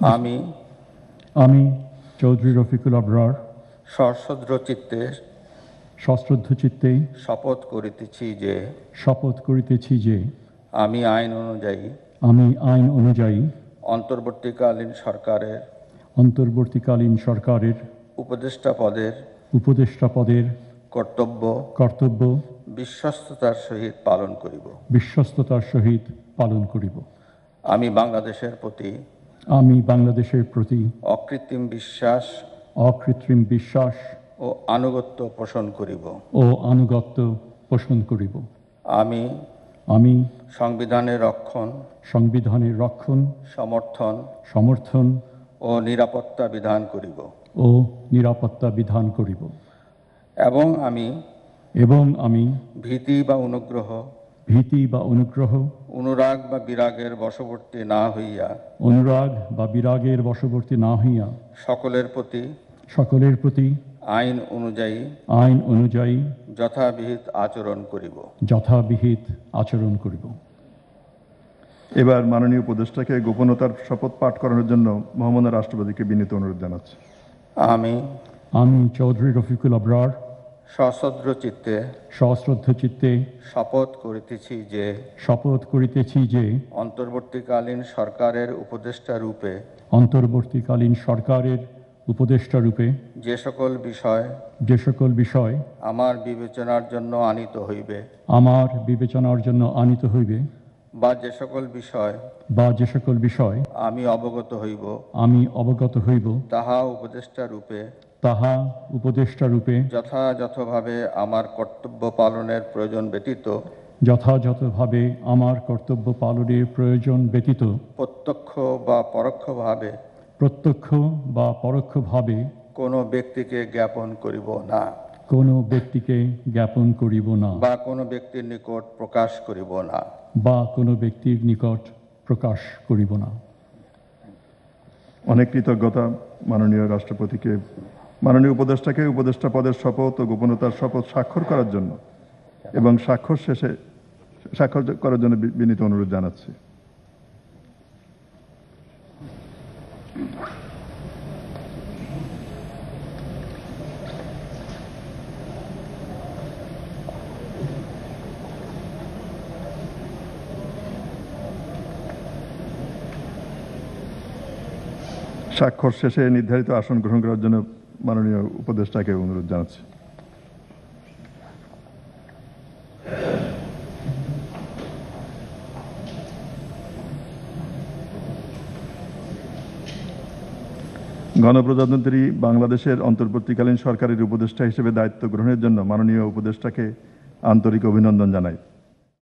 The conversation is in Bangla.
আমি আমি চৌধুরী রফিকুল আবরার সশ্রদ্ধ চিত্তে শপথ করিতেছি যে আমি আইন অনুযায়ী অন্তর্বর্তীকালীন সরকারের উপদেষ্টা পদের কর্তব্য বিশ্বস্ততার সহিত পালন করিব। আমি বাংলাদেশের প্রতি অকৃত্রিম বিশ্বাস ও আনুগত্য পোষণ করিব। আমি সংবিধানের রক্ষণ সমর্থন ও নিরাপত্তা বিধান করিব এবং আমি ভীতি বা অনুগ্রহ অনুরাগ বা বিরাগের বশবর্তী না হইয়া সকলের প্রতি আইন অনুযায়ী যথাবিহিত আচরণ করিব। এবার মাননীয় উপদেষ্টাকে গোপনতার শপথ পাঠ করানোর জন্য মহামান্য রাষ্ট্রপতিকে বিনীত অনুরোধ জানাচ্ছি। আমি চৌধুরী রফিকুল আবরার সশ্রদ্ধ চিত্তে শপথ করিতেছি যে অন্তর্বর্তীকালীন সরকারের উপদেষ্টা রূপে যে সকল বিষয় আমার বিবেচনার জন্য আনিত হইবে বা যে সকল বিষয় আমি অবগত হইব তাহা উপদেষ্টা রূপে যথাযথভাবে আমার কর্তব্য পালনের প্রয়োজন ব্যতীত প্রত্যক্ষ বা পরোক্ষভাবে কোনো ব্যক্তিকে জ্ঞাপন করিব না বা কোনো ব্যক্তির নিকট প্রকাশ করিব না। অনেক কৃতজ্ঞতা মাননীয় রাষ্ট্রপতিকে, মাননীয় উপদেষ্টাকে উপদেষ্টা পদের শপথ ও গোপনতার শপথ স্বাক্ষর করার জন্য এবং স্বাক্ষর করার জন্য বিনীত অনুরোধ জানাচ্ছি। স্বাক্ষর শেষে নির্ধারিত আসন গ্রহণ করার জন্য মাননীয় উপদেষ্টাকে অনুরোধ জানাচ্ছি। গণপ্রজাতন্ত্রী বাংলাদেশের অন্তর্বর্তীকালীন সরকারের উপদেষ্টা হিসেবে দায়িত্ব গ্রহণের জন্য মাননীয় উপদেষ্টাকে আন্তরিক অভিনন্দন জানাই।